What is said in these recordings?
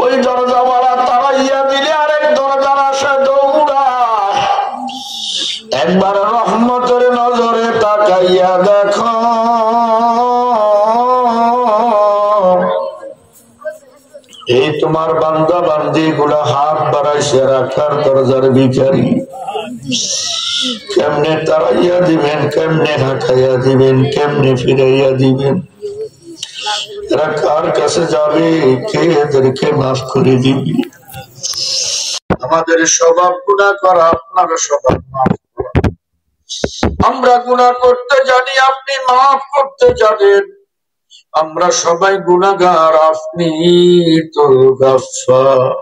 ওই দরজাওয়ালা তাড়াইয়া দিলে আরেক দরজার আসে দৌড়া। একবার রহমতের নজরে তাকাইয়া দেখো, এই তোমার বান্দা বান্দি গুলা হাত বাড়াইছে রাখার দরজার ভিখারি। কেমনে তাড়াইয়া দিবেন, কেমনে হাঁটাইয়া দিবেন, কেমনে ফিরাইয়া দিবেন? এরা কার কাছে যাবে? কে এদেরকে মাফ করে দিবি? আমাদের স্বভাব গুনাহ করা, আপনার স্বভাব মাফ করা। আমরা গুনাহ করতে জানি, আপনি মাফ করতে জানেন। আমরা সবাই গুনাহগার, আপনি তো গাফফার।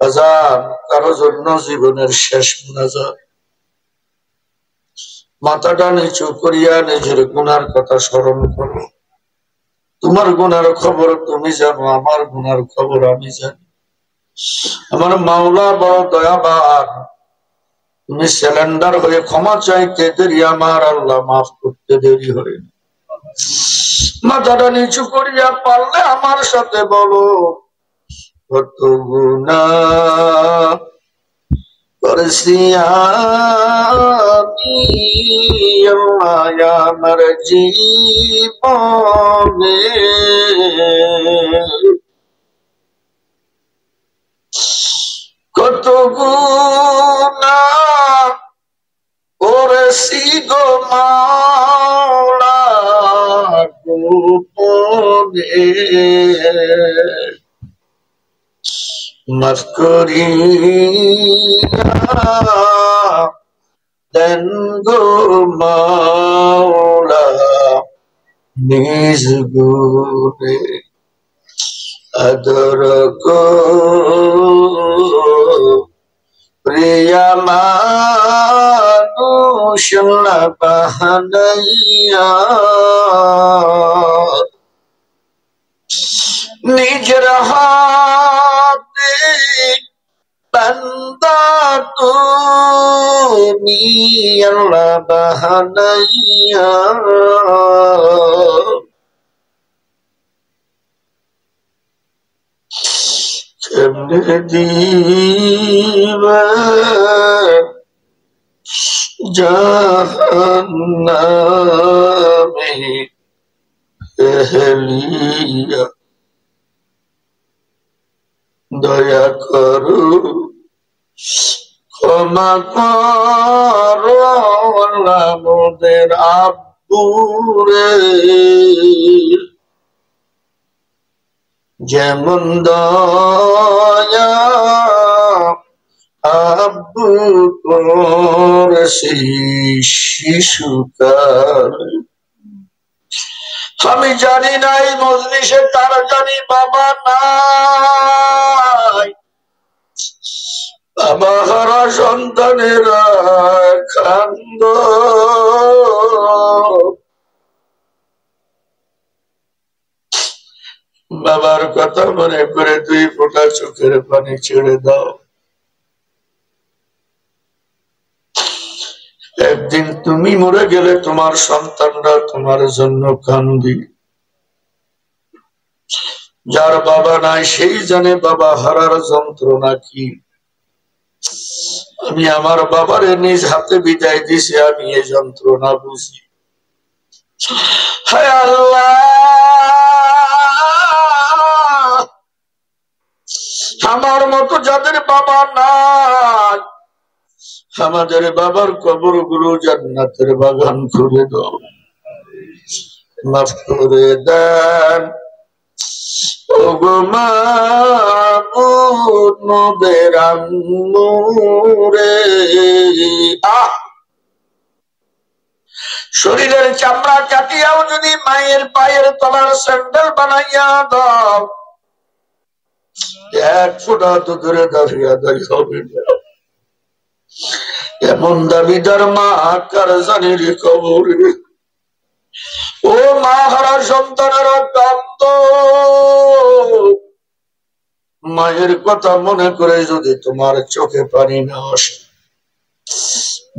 আজান কারো জন্য জীবনের শেষ মুনাজাত। মাথাটা নিচু করিয়া নিজের গুনার কথা স্মরণ করো। তোমার গুনার খবর তুমি জানো, আমার গুনার খবর আমি জানি। আমার মাওলা বড় দয়াবান, তুমি সিলিন্ডার হয়ে ক্ষমা চাইতে দেরি, আমার আল্লাহ মাফ করতে দেরি হয় না। মাথাটা নিচু করিয়া পারলে আমার সাথে বলো, কত গুনাহ করেছি আমি আমার জীবনে, কত গুনাহ করেছি গো মাওলা গোপনে, মাফ করিয়া দেন গো মাওলা নিজ গুণে, আদর প্রিয়া মানুষ বাহানাইয়া, নিজের হাতে বান্দা তুমি আল্লাহ বাহানাইয়া, কেমনে দিবা জাহান্নামে ফেলিয়া, দয়া করো ক্ষমা করো আমাদের আব্বুরে, যেমন দয়া আব্বু করেছি শিশুকাল। আমি জানি না এই মজলিসে তার জানি বাবা নাই, বাবা হারা সন্তানেরা কান্দ, বাবার কথা মনে করে 2 ফোঁটা চোখের পানি ছেড়ে দাও। একদিন তুমি মরে গেলে তোমার সন্তানরা তোমার জন্য কান্দি। যার বাবা নাই সেই জানে বাবা হারার যন্ত্রণা কি। আমি আমার বাবারে নিজ হাতে বিদায় দিছি, আমি এই যন্ত্রণা বুঝি। হায় আল্লাহ, আমার মতো যাদের বাবা নাই, আমাদের বাবার কবর গুলো জান্নাতের বাগান করে দাও, মাফ করে দেন ওগো মাবুদ মোদের আম্মুরে। শরীরের চামড়া কাটিয়াও যদি মায়ের পায়ের তলার স্যান্ডেল বানাইয়া দাও, 1 ফোঁটা তো ধরে দাঁড়িয়ে দাঁড়িয়ে হবে না। এমন দাবিদার মা কার জানির কবরে। ও মা হারা সন্তানেরা কান্দ, মায়ের কথা মনে করে যদি তোমার চোখে পানি না আসে,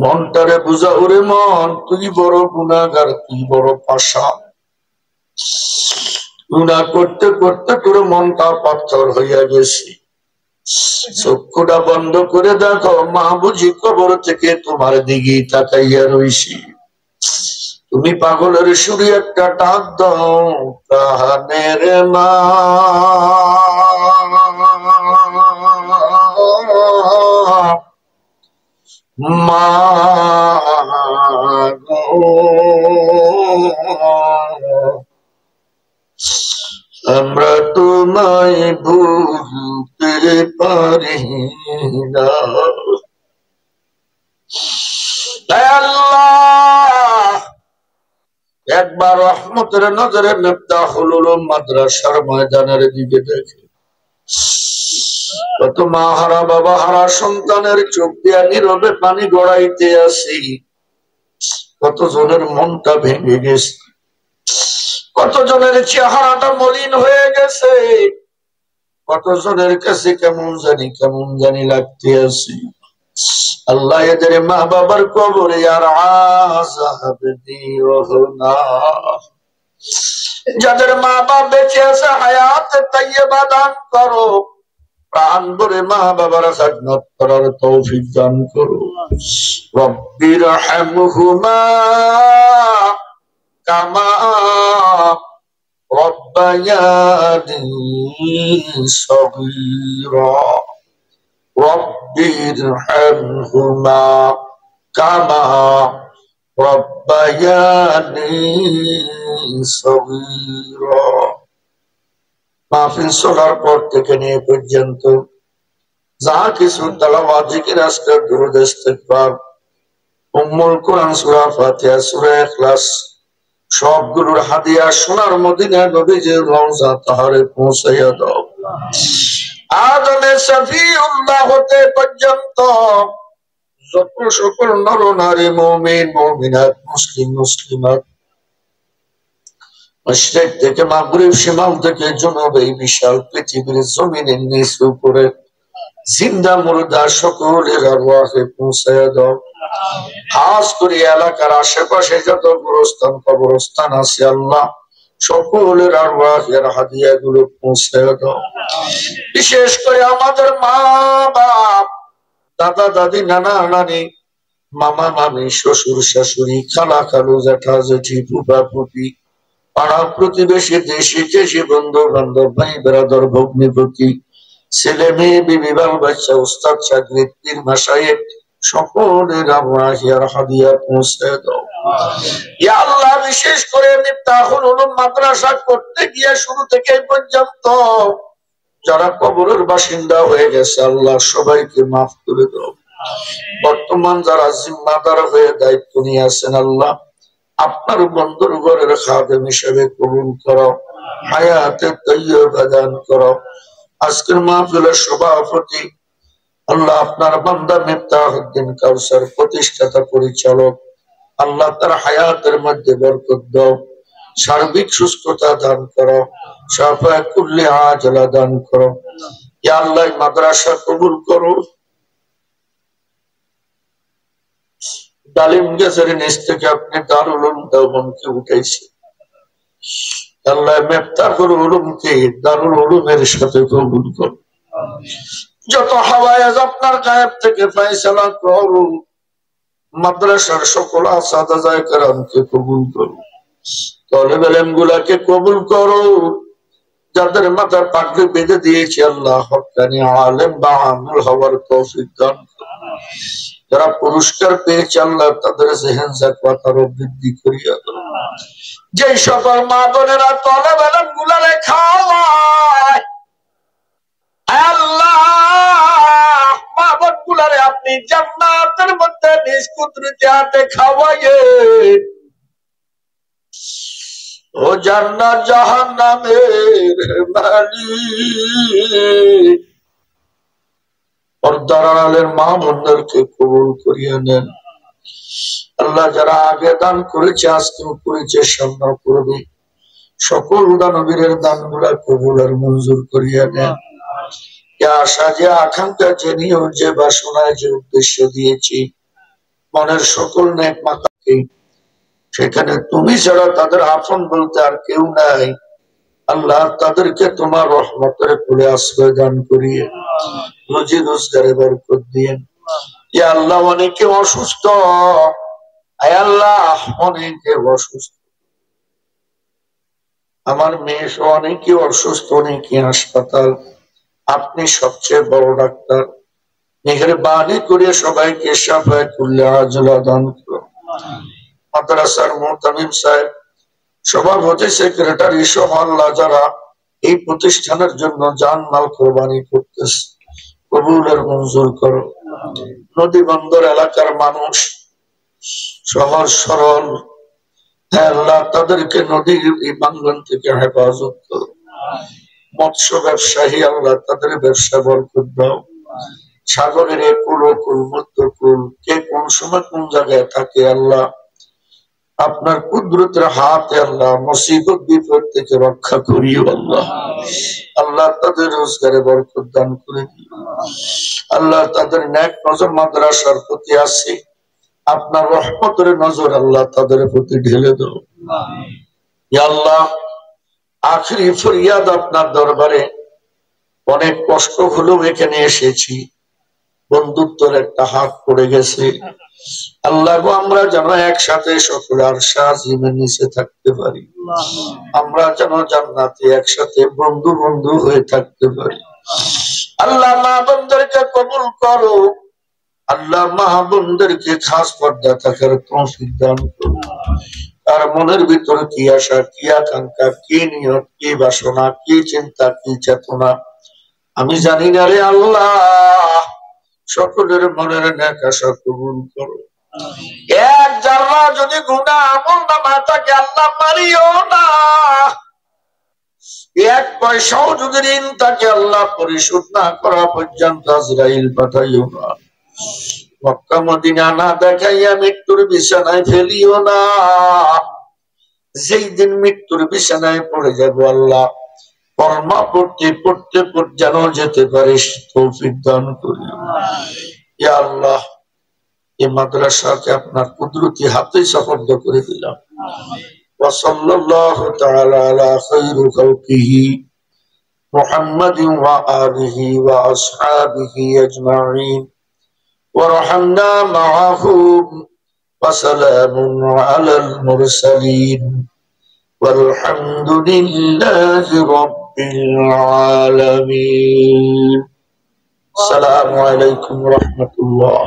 মনটারে বুঝা, ওরে মন তুই বড় গুনাহগার, তুই বড় পাশা। গুনাহ করতে করতে পুরো মনটা পাথর হইয়া গেছে। চক্ষুটা বন্ধ করে দেখো, মা বুঝি কবর থেকে তোমার দিকে তাকাইয়া রইছি। তুমি পাগলের সুরে একটা ডাক দাও, প্রাণের মা, মা গো, আমরা তোমায় ভুলতে পারি না। আল্লাহ, একবার রহমতের নজরে মিফতাহুল উলুম মাদ্রাসার ময়দানের দিকে দেখে কত মা হারা বাবা হারা সন্তানের চোখ দিয়া নীরবে পানি গড়াইতে আসি। কত জনের মনটা ভেঙে গেছে, কত জনের চেহারাটা মলিন হয়ে গেছে, কত জনের কাছে কেমন জানি লাগতে আছে। আল্লাহ এদের মা বাবার কবরে আর আযাব দিও না। যাদের মা বাবা বেঁচে আছে হায়াতে তাইয়্যিবা দান করো, প্রাণ ভরে মা বাবার খিদমত করার তৌফিক দান করো। রব্বির হামহুমা কামা রব্বায়ানি সগীরা। রব্বির হামহুমা কামা রব্বায়ানি সগীরা। মাহফিল শোনার পর থেকে নিয়ে পর্যন্ত যা কিছু তেলাওয়াত জিকির আজকার দুরূদ ইস্তিগফার উম্মুল কোরআন সূরা ফাতিহা সূরা ইখলাস সবগুলোর হাদিয়া সোনার মদিনা নবীজির রওজা তাহারে পৌঁছাইয়া দাও। আদমে শফিউল্লাহ হতে পর্যন্ত যত সকল নর নারী মুমিন মুমিনাত মুসলিম মুসলিমাত মাশরিক থেকে মাগরিব শিমাল থেকে জুনুব এই বিশাল পৃথিবীর জমিনের নিচ উপরে জিন্দা মুর্দা সকলের আরওয়াহে পৌঁছাইয়া দাও। খাস করে এলাকার আশেপাশে যত কবরস্থান আছে আল্লাহ সকলের আরওয়াহের হাদিয়া গুলো পৌঁছাইয়া দাও। বিশেষ করে আমাদের মা বাপ, দাদা দাদি, নানা নানি, মামা মামি, শ্বশুর শাশুড়ি, খালা খালু, জ্যাঠা জেঠি, ফুফা ফুফি, পাড়া প্রতিবেশী, দেশি দেশি, বন্ধু বান্ধব, ভাই বেরাদর, ভগ্নিপতি, ছেলে মেয়ে, বিবি বাল বাচ্চা, উস্তাদ শাগরিদ, পীর মাশায়েখ সকলের আরওয়াহের হাদিয়া পৌঁছে দাও। ইয়া আল্লাহ, বিশেষ করে মিফতাহুল উলুম মাদ্রাসা করতে গিয়ে শুরু থেকে পর্যন্ত যারা কবরের বাসিন্দা হয়ে গেছে আল্লাহ সবাইকে মাফ করে দাও। বর্তমান যারা জিম্মাদার হয়ে দায়িত্ব নিয়ে আছেন আল্লাহ আপনার বন্ধুর ঘরের খাদেম হিসেবে কবুল করো, হায়াতে তাইয়্যিবা দান করো। আজকের মাহফিলের সভাপতি আল্লাহ আপনার বান্দা মিফতাহুদ্দিন কাউসার প্রতিষ্ঠাতা পরিচালক আল্লাহ তার হায়াতের মধ্যে বরকত দাও, সার্বিক সুস্থতা দান করো, শাফায়ে কুল্লি আজলা দান করো। ইয়া আল্লাহ মাদ্রাসা কবুল করো। ডালিম গাছের নিচ থেকে আপনি দারুল উলুম দেওবন্দকে উঠাইছেন আল্লাহ, মিফতাহুল উলুমকে দারুল উলুমের সাথে কবুল করো। যত হাওয়ায়েজ আপনার গায়েব থেকে ফয়সালা করো। মাদ্রাসার সকল আসাদায়ে কেরামকে কবুল করো, তালেব ইলম গুলাকে কবুল করো। যাদের মাথার পাগড়ি বেঁধে দিয়েছে আল্লাহ হক্কানি আলেম বা আমল হওয়ার তৌফিক দান করো। যারা পুরস্কার পেয়েছে আল্লাহ তাদের জেহেন যাকওয়াত আরো বৃদ্ধি করিয়া দাও। যে সকল মা বোনেরা তালেব ইলম গুলারে খাওয়ায় আল্লাহ মা বোন গুলারে আপনি জান্নাতের মধ্যে নিজ কুদরতি হাতে খাওয়াইয়েন। ও জান্নাত জাহান্নামের মালিক, পর্দার আড়ালের মা বোনদেরকে কবুল করিয়া নেন আল্লাহ। যারা আগে দান করেছে, আজকেও করেছে, সামনেও করবে, সকল দানবীরের দানগুলা কবুল আর মঞ্জুর করিয়া নেন। আশা যে আকাঙ্ক্ষা যে নিয়ম যে বাসনায় যে উদ্দেশ্য দিয়েছি মনের সকল নেক মাতাকে, সেখানে তুমি ছাড়া তাদের আপন বলতে আর কেউ নাই। আল্লাহ তাদেরকে তোমার রহমতের কোলে আশ্রয় দান করিয়ে রুজি রোজগারে বরকত দিয়ে। ইয়া আল্লাহ অনেকে অসুস্থ, আয় আল্লাহ অনেকে অসুস্থ, আমার মেয়ে অনেকে অসুস্থ, অনেকে হাসপাতাল, আপনি সবচেয়ে বড় ডাক্তার, মেহেরবানি করে সবাইকে শাফায়ে কুল্লি আজলা দান করুন। মাদ্রাসার মুহতামিম সাহেব, সভাপতি, সেক্রেটারি সহ আল্লাহ যারা এই প্রতিষ্ঠানের জন্য জান মাল কোরবানি করতেছে, কবুলের মঞ্জুর করো। নদী বন্দর এলাকার মানুষ সহজ সরল, হ্যাঁ আল্লাহ তাদেরকে নদীর এই বাঙ্গন থেকে হেফাজত করো। মৎস্য ব্যবসায়ী আল্লাহ তাদের ব্যবসা বরকত দাও। সাগরের কুল কুল মধ্যকুল কে কোন সময় কোন জায়গায় থাকে আল্লাহ আপনার কুদরতের হাতে আল্লাহ মুসিবত বিপদ থেকে রক্ষা করিও আল্লাহ। আল্লাহ তাদের রোজগারে বরকত দান করে দিও আল্লাহ। তাদের নেক নজর মাদ্রাসার প্রতি আছে, আপনার রহমতের নজর আল্লাহ তাদের প্রতি ঢেলে দাও। ইয়া আল্লাহ আখরি ফরিয়াদ আপনার দরবারে, অনেক কষ্ট হলেও এখানে এসেছি, বন্ধুত্বের একটা হাত পড়ে গেছে আল্লাহ গো, আমরা যেন একসাথে সকলে আরশে আজিমের নিচে থাকতে পারি, আমরা যেন জান্নাতে একসাথে বন্ধু বন্ধু হয়ে থাকতে পারি। আল্লাহ মা বোনদেরকে কবুল করো, আল্লাহ মা বোনদেরকে খাস পর্দা থাকার তৌফিক দান করো। আর মনের ভিতরে কি আশা, কি আকাঙ্ক্ষা, কি নিয়ত, কি বাসনা, কি চিন্তা, কি চেতনা আমি জানি না রে আল্লাহ, সকলের মনের নেক আশা কবুল করো। এক জাররা যদি গুনাহ আমল নামায় থাকে আল্লাহ মারিও না, এক পয়সাও যদি ঋণ থাকে আল্লাহ পরিশোধ না করা পর্যন্ত আজরাইল পাঠাইও না। মক্কা মদিনা না দেখাইয়া মৃত্যুর বিছানায় ফেলিও না। যেই দিন মৃত্যুর বিছানায় পড়ে যাবো আল্লাহ কলমা পড়তে পড়তে যেন যেতে পারিস তৌফিক দান করিও। ইয়া আল্লাহ এই মাদ্রাসাকে আপনার কুদরতি হাতে সুপর্দ করে দিলাম। ওয়া সাল্লাল্লাহু তাআলা আলা খায়রি খালকিহি মুহাম্মাদিন ওয়া আলিহি ওয়া আসহাবিহি আজমাইন ওয়া রাহমনা মাআহুম ওয়া সালামুন আলাল মুরসালিন والحمد لله رب العالمين. السلام عليكم ورحمة الله.